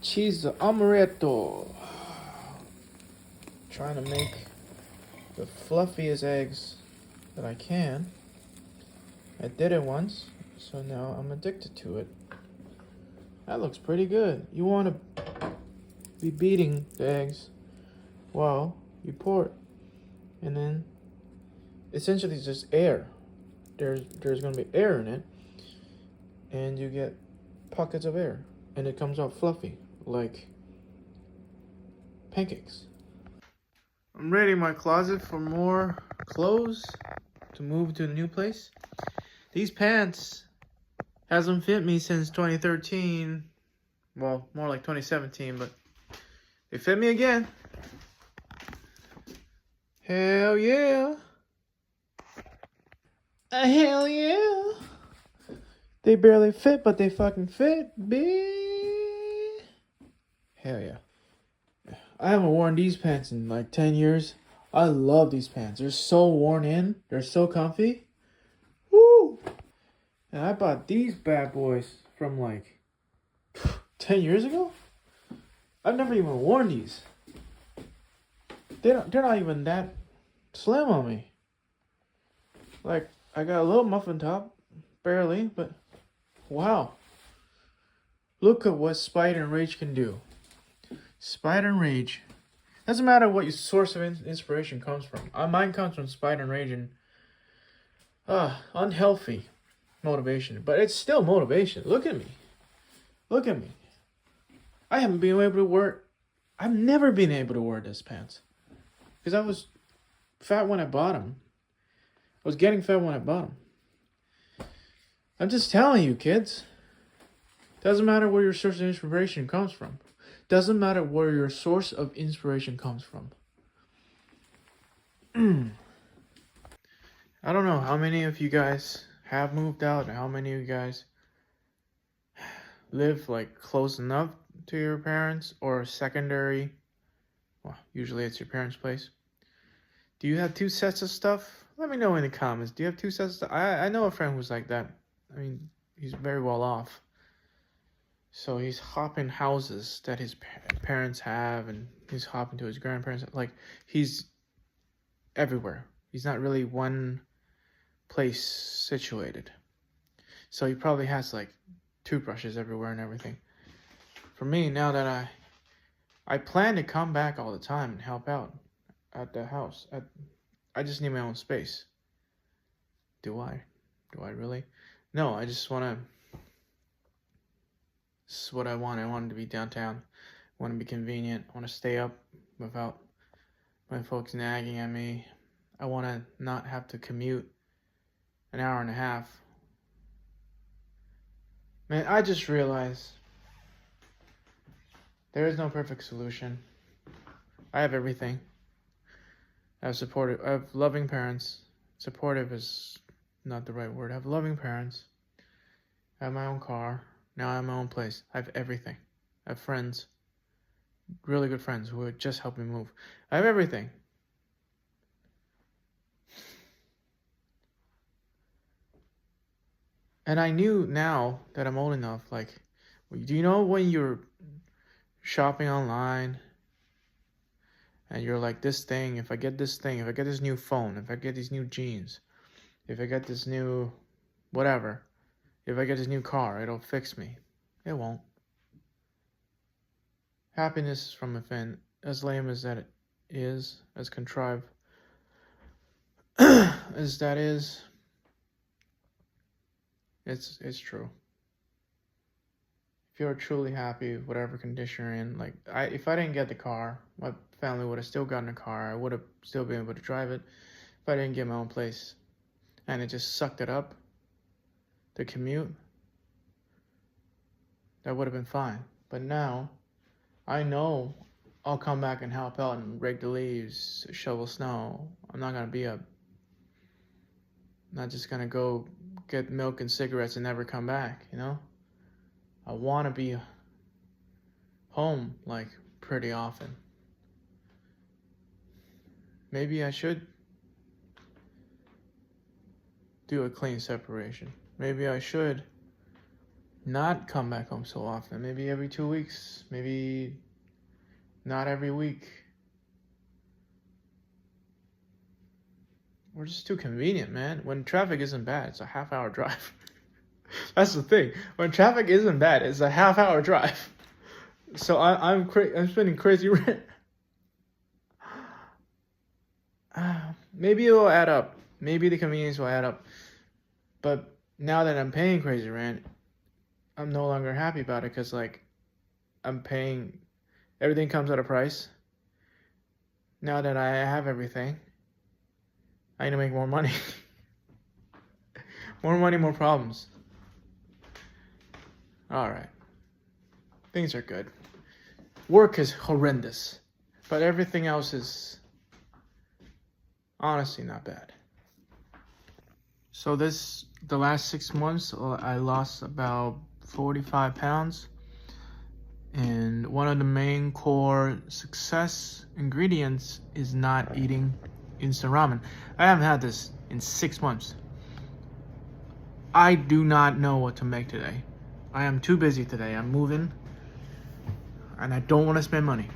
cheese amaretto. Trying to make the fluffiest eggs that I can. I did it once, so now I'm addicted to it. That looks pretty good. You want to be beating the eggs while you pour it, and then essentially it's just air. There's gonna be air in it, and you get pockets of air, and it comes out fluffy like pancakes. I'm raiding my closet for more clothes to move to a new place. These pants hasn't fit me since 2013. Well, more like 2017, but they fit me again. Hell yeah. Hell yeah. They barely fit, but they fucking fit, bitch. Hell yeah. I haven't worn these pants in like 10 years. I love these pants. They're so worn in. They're so comfy. Woo! And I bought these bad boys from like 10 years ago. I've never even worn these. They're not even that slim on me. Like, I got a little muffin top. Barely, but wow. Look at what Spite and Rage can do. Spite and Rage. Doesn't matter what your source of inspiration comes from. Mine comes from Spite and Rage and unhealthy motivation. But it's still motivation. Look at me. Look at me. I haven't been able to wear... I've never been able to wear this pants. Because I was fat when I bought them. I was getting fat when I bought them. I'm just telling you, kids. Doesn't matter where your source of inspiration comes from. Doesn't matter where your source of inspiration comes from. I don't know how many of you guys have moved out and how many of you guys live like close enough to your parents or secondary. Well, usually it's your parents' place. Do you have two sets of stuff? Let me know in the comments. Do you have two sets of stuff? I know a friend who's like that. I mean, he's very well off. So he's hopping houses that his parents have, and he's hopping to his grandparents. Like, he's everywhere. He's not really one place situated. So he probably has like toothbrushes everywhere and everything. For me, now that I plan to come back all the time and help out at the house. I just need my own space. Do I? Do I really? No, I just want to... This is what I want. I want it to be downtown. I want to be convenient. I want to stay up without my folks nagging at me. I want to not have to commute an hour and a half. Man, I just realized there is no perfect solution. I have everything. I have loving parents. Supportive is not the right word. I have loving parents. I have my own car. Now I have my own place. I have everything. I have friends. Really good friends who would just help me move. I have everything. And I knew now that I'm old enough, like, do you know when you're shopping online and you're like, this thing, if I get this thing, if I get this new phone, if I get these new jeans, if I get this new whatever, if I get this new car, it'll fix me. It won't. Happiness is from within, as lame as that it is, as contrived as that is, it's true. If you're truly happy, whatever condition you're in, like, if I didn't get the car, my family would have still gotten a car. I would have still been able to drive it if I didn't get my own place. And it just sucked it up. The commute, that would have been fine. But now, I know I'll come back and help out and rake the leaves, shovel snow. I'm not just gonna go get milk and cigarettes and never come back, you know? I want to be home, like, pretty often. Maybe I should do a clean separation. Maybe I should not come back home so often. Maybe every 2 weeks. Maybe not every week. We're just too convenient, man. When traffic isn't bad, it's a half-hour drive. That's the thing. When traffic isn't bad, it's a half-hour drive. So I'm spending crazy rent. Maybe it will add up. Maybe the convenience will add up. But now that I'm paying crazy rent, I'm no longer happy about it because, like, I'm paying... Everything comes at a price. Now that I have everything, I need to make more money. More money, more problems. Alright. Things are good. Work is horrendous. But everything else is honestly not bad. So the last 6 months, I lost about 45 pounds. And one of the main core success ingredients is not eating instant ramen. I haven't had this in 6 months. I do not know what to make today. I am too busy today. I'm moving and I don't want to spend money.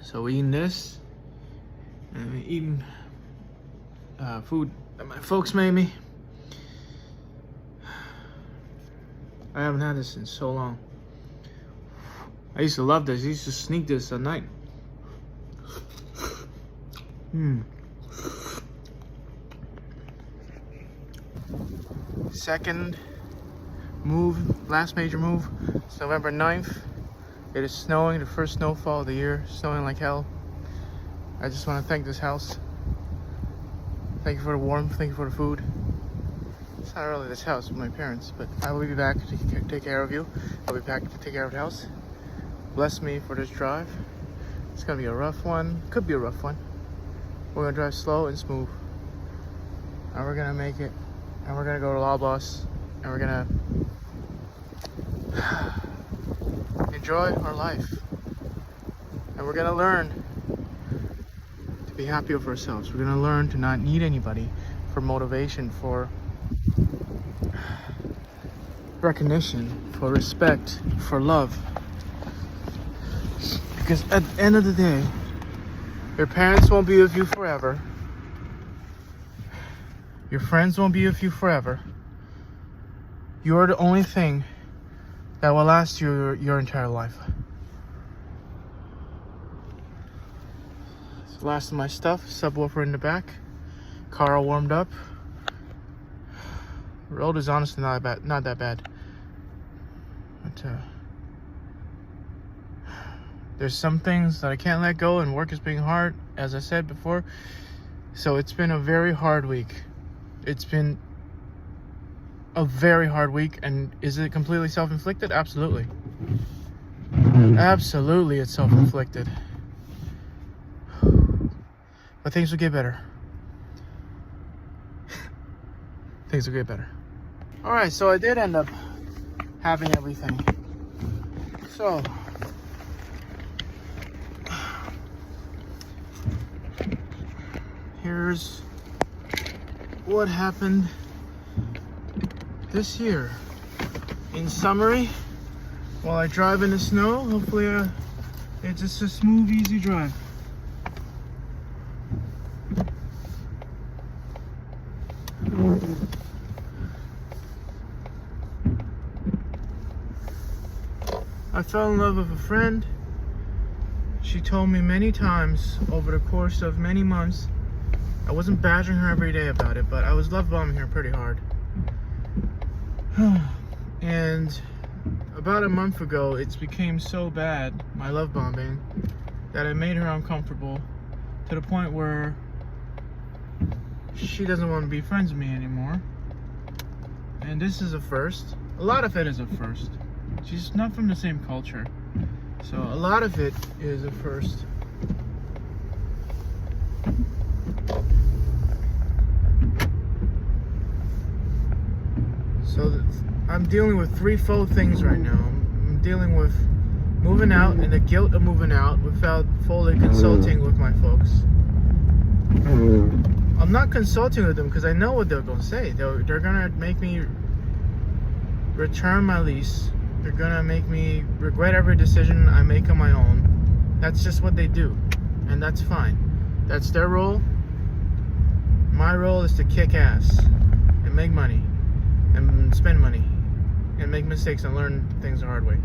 So eating this and eating food that my folks made me. I haven't had this in so long. I used to love this. I used to sneak this at night. Second move, last major move, it's November 9th. It is snowing, the first snowfall of the year, snowing like hell. I just want to thank this house. Thank you for the warmth, thank you for the food. It's not really this house with my parents, but I will be back to take care of you. I'll be back to take care of the house. Bless me for this drive. It's gonna be a rough one, could be a rough one. We're gonna drive slow and smooth. And we're gonna make it. And we're gonna go to Loblaws. And we're gonna enjoy our life. And we're gonna learn to be happy with ourselves. We're gonna learn to not need anybody for motivation, for recognition, for respect, for love. Because at the end of the day, your parents won't be with you forever. Your friends won't be with you forever. You're the only thing that will last you your entire life. It's the last of my stuff. Subwoofer in the back. Car all warmed up. Road is honestly not that bad. But there's some things that I can't let go, and work is being hard, as I said before. So it's been a very hard week. It's been a very hard week, and is it completely self-inflicted? Absolutely. Absolutely, it's self-inflicted. But things will get better. Things will get better. Alright, so I did end up having everything. So here's what happened this year. In summary, while I drive in the snow, hopefully it's just a smooth, easy drive. I fell in love with a friend. She told me many times over the course of many months. I wasn't badgering her every day about it, but I was love bombing her pretty hard. And about a month ago, it became so bad, my love bombing, that it made her uncomfortable to the point where she doesn't want to be friends with me anymore. And this is a first. A lot of it is a first. She's not from the same culture, so a lot of it is a first. So I'm dealing with threefold things right now. I'm dealing with moving out and the guilt of moving out without fully consulting with my folks. I'm not consulting with them because I know what they're going to say. They're going to make me return my lease. They're gonna make me regret every decision I make on my own. That's just what they do, and that's fine. That's their role. My role is to kick ass and make money and spend money and make mistakes and learn things the hard way.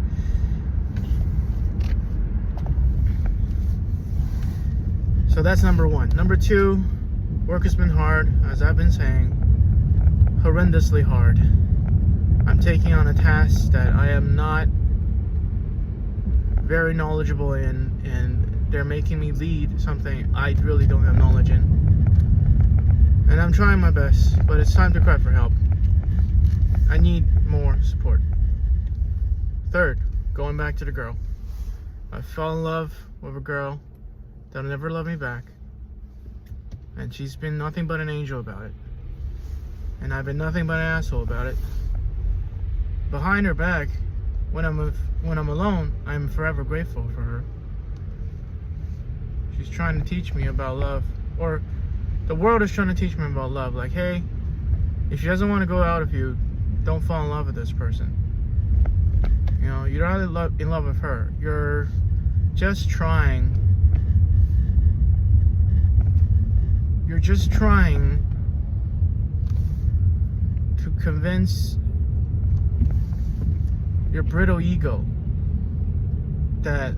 So that's number one. Number two, work has been hard, as I've been saying, horrendously hard. I'm taking on a task that I am not very knowledgeable in, and they're making me lead something I really don't have knowledge in. And I'm trying my best, but it's time to cry for help. I need more support. Third, going back to the girl. I fell in love with a girl that'll never love me back. And she's been nothing but an angel about it. And I've been nothing but an asshole about it. Behind her back, when I'm alone, I'm forever grateful for her. She's trying to teach me about love. Or the world is trying to teach me about love. Like, hey, if she doesn't want to go out with you, don't fall in love with this person. You know, you're not in love with her. You're just trying. You're just trying to convince your brittle ego that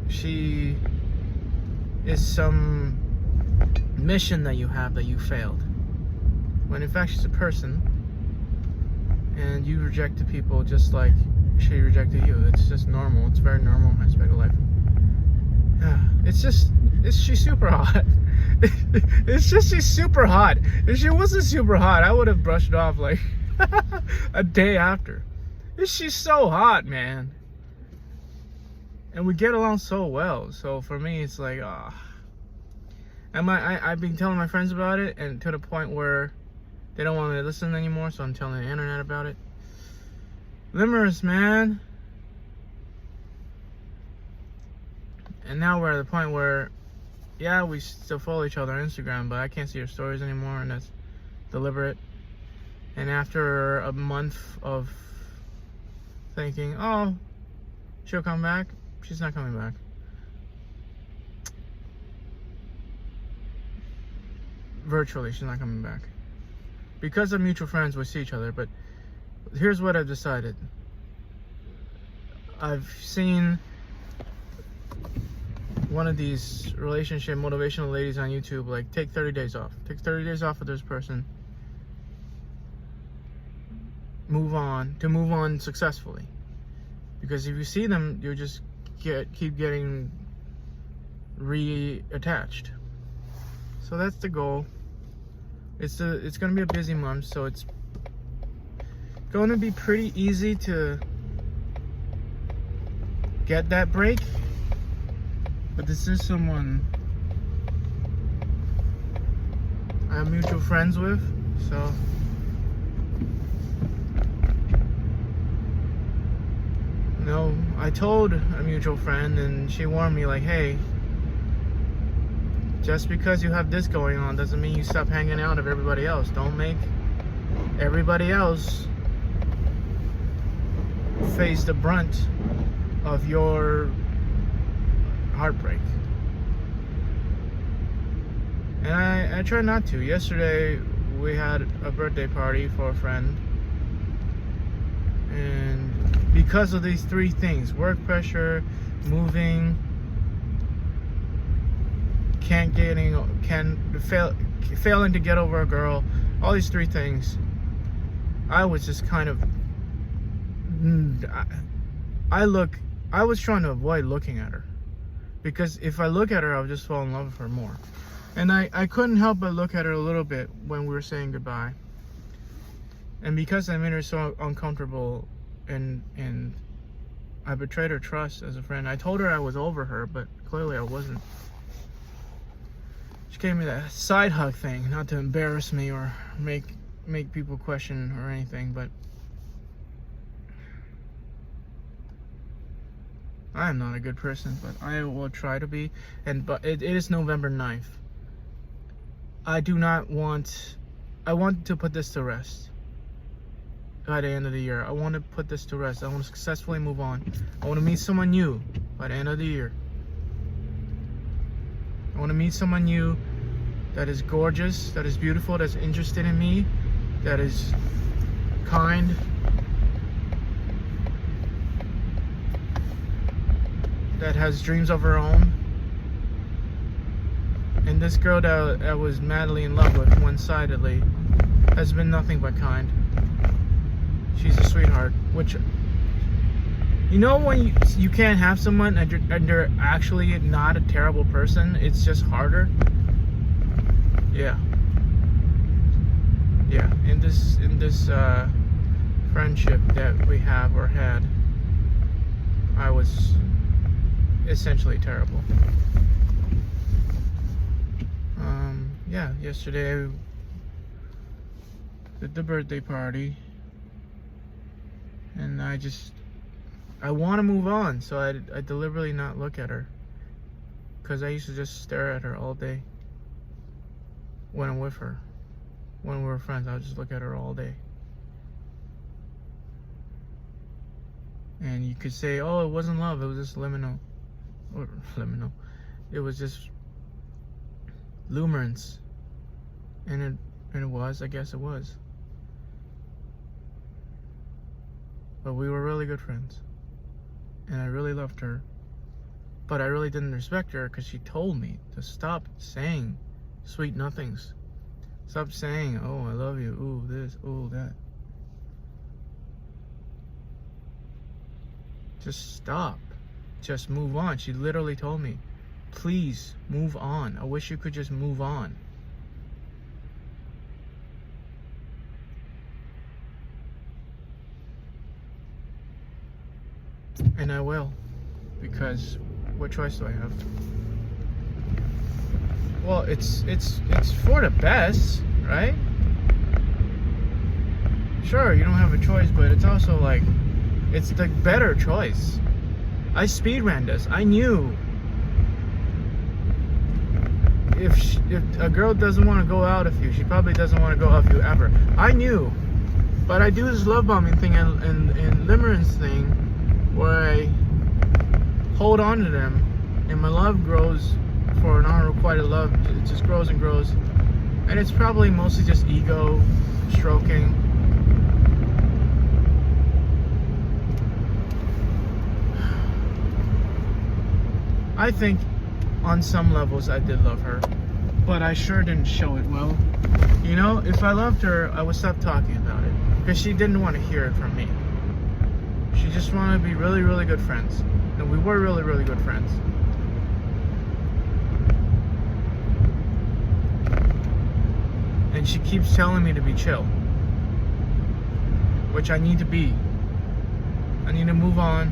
she is some mission that you have that you failed, when in fact she's a person, and you rejected people just like she rejected you. It's just normal. It's a very normal aspect of life. She's super hot. It's just she's super hot. If she wasn't super hot, I would have brushed it off like a day after. She's so hot, man. And we get along so well. So for me, it's like, And I've been telling my friends about it, and to the point where they don't want me to listen anymore, so I'm telling the internet about it. Limerence, man. And now we're at the point where, yeah, we still follow each other on Instagram, but I can't see her stories anymore, and that's deliberate. And after a month of thinking, oh, she'll come back, she's not coming back. Virtually, she's not coming back. Because of mutual friends, we see each other, but here's what I've decided. I've seen one of these relationship motivational ladies on YouTube, like, take 30 days off. Take 30 days off with this person. Move on successfully. Because if you see them, you just keep getting reattached. So that's the goal. It's gonna be a busy month, so it's gonna be pretty easy to get that break. But this is someone I have mutual friends with, so I told a mutual friend, and she warned me, like, hey, just because you have this going on doesn't mean you stop hanging out with everybody else. Don't make everybody else face the brunt of your heartbreak. And I try not to. Yesterday we had a birthday party for a friend, and because of these three things: work pressure, moving, failing to get over a girl, all these three things, I was just kind of I was trying to avoid looking at her, because if I look at her, I'll just fall in love with her more. And I couldn't help but look at her a little bit when we were saying goodbye. And because I made her so uncomfortable, and I betrayed her trust as a friend, I told her I was over her, but clearly I wasn't. She gave me that side hug thing, not to embarrass me or make people question or anything, but I am not a good person, but I will try to be. But it is November 9th. I want to put this to rest. by the end of the year. I want to put this to rest. I want to successfully move on. I want to meet someone new by the end of the year. I want to meet someone new that is gorgeous, that is beautiful, that's interested in me, that is kind, that has dreams of her own. And this girl that I was madly in love with one-sidedly has been nothing but kind. She's a sweetheart. Which, you know, when you can't have someone and they're actually not a terrible person, it's just harder. Yeah. In this friendship that we have or had, I was essentially terrible. Yeah, yesterday I did the birthday party, and I want to move on, so I deliberately not look at her, because I used to just stare at her all day when I'm with her. When we were friends, I would just look at her all day. And you could say, oh, it wasn't love, it was just liminal. Or liminal. It was just lumerance. And it was, I guess it was. But we were really good friends. And I really loved her. But I really didn't respect her because she told me to stop saying sweet nothings. Stop saying, oh, I love you, ooh, this, ooh, that. Just stop. Just move on. She literally told me, please move on. I wish you could just move on. And I will, because what choice do I have? Well, it's for the best, right? Sure, you don't have a choice, but it's also like, it's the better choice. I speed ran this. I knew if a girl doesn't want to go out with you, she probably doesn't want to go out with you ever. I knew, but I do this love bombing thing and limerence thing, where I hold on to them, and my love grows for an unrequited love. It just grows and grows, and it's probably mostly just ego stroking. I think on some levels I did love her, but I sure didn't show it well. You know, if I loved her, I would stop talking about it, because she didn't want to hear it from me. She just wanted to be really, really good friends. And we were really, really good friends. And she keeps telling me to be chill, which I need to be. I need to move on.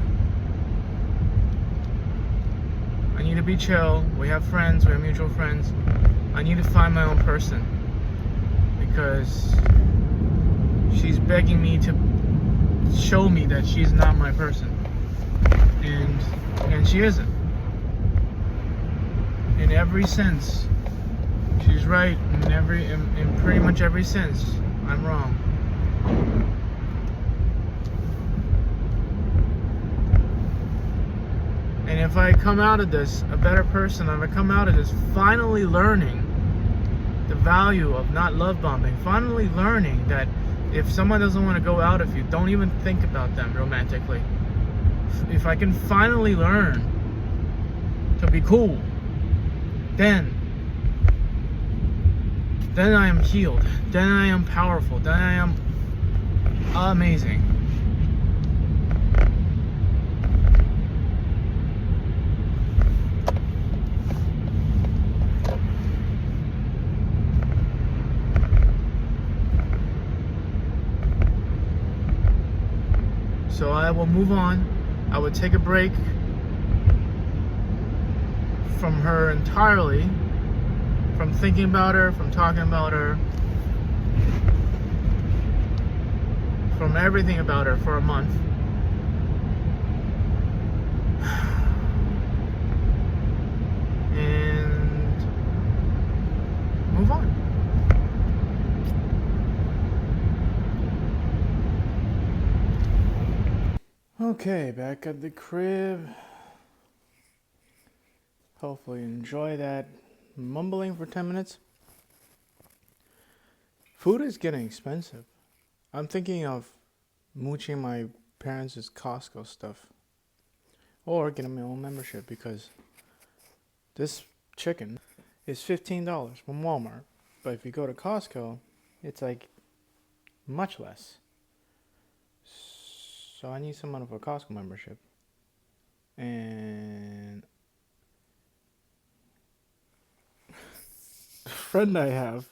I need to be chill. We have friends, we have mutual friends. I need to find my own person, because she's begging me to show me that she's not my person, and she isn't. In every sense, she's right. In pretty much every sense, I'm wrong. And if I come out of this a better person, if I come out of this finally learning the value of not love bombing, finally learning that if someone doesn't want to go out with you, don't even think about them romantically. If I can finally learn to be cool, then I am healed. Then I am powerful. Then I am amazing. So I will move on. I would take a break from her entirely, from thinking about her, from talking about her, from everything about her for a month. And move on. Okay, back at the crib. Hopefully enjoy that mumbling for 10 minutes. Food is getting expensive. I'm thinking of mooching my parents' Costco stuff. Or getting my own membership because this chicken is $15 from Walmart. But if you go to Costco, it's like much less. So I need some kind of a Costco membership. And a friend I have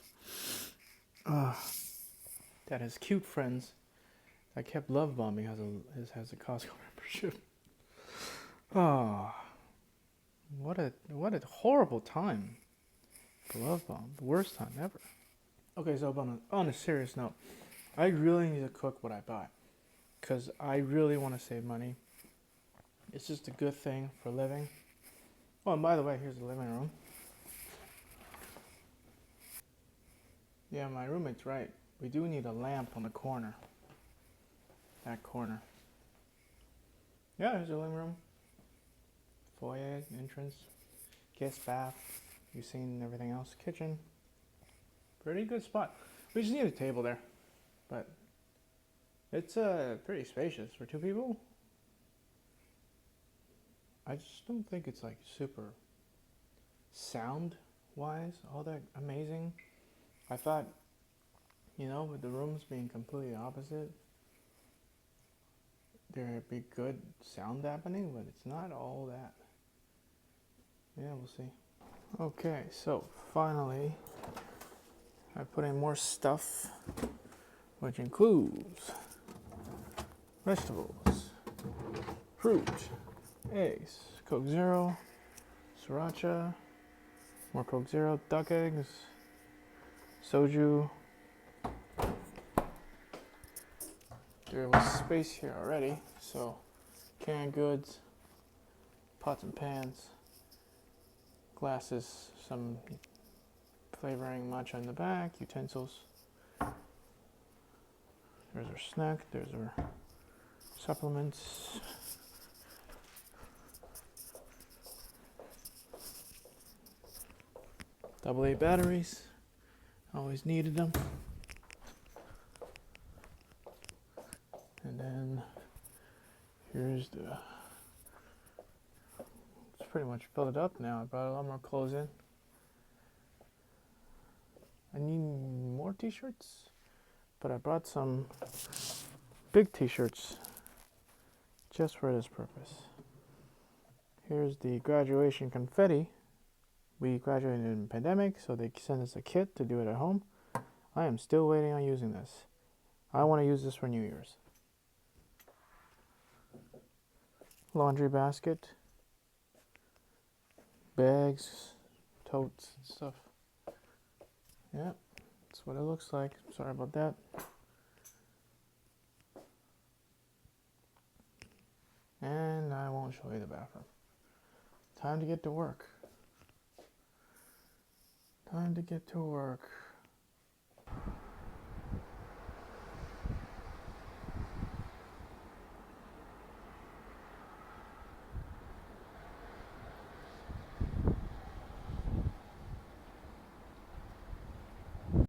that has cute friends that kept love bombing has a Costco membership. Oh, what a horrible time for love bomb. The worst time ever. Okay, so on a serious note, I really need to cook what I buy because I really want to save money. It's just a good thing for living. Oh, and by the way, here's the living room. Yeah, my roommate's right. We do need a lamp on the corner. That corner. Yeah, here's the living room. Foyer, entrance, guest bath. You've seen everything else. Kitchen. Pretty good spot. We just need a table there. But it's pretty spacious for two people. I just don't think it's like super sound wise all that amazing. I thought, with the rooms being completely opposite, there'd be good sound happening, but it's not all that. Yeah, we'll see. Okay, so finally I put in more stuff, which includes vegetables, fruit, eggs, Coke Zero, sriracha, more Coke Zero, duck eggs, soju. There was space here already, so canned goods, pots and pans, glasses, some flavoring matcha in the back, utensils. There's our snack, there's our supplements. AA batteries, always needed them. And then here's it's pretty much filled up now. I brought a lot more clothes in. I need more t-shirts, but I brought some big t-shirts just for this purpose. Here's the graduation confetti. We graduated in the pandemic, so they sent us a kit to do it at home. I am still waiting on using this. I want to use this for New Year's. Laundry basket, bags, totes, and stuff. Yeah, that's what it looks like. Sorry about that. And I won't show you the bathroom. Time to get to work. Time to get to work.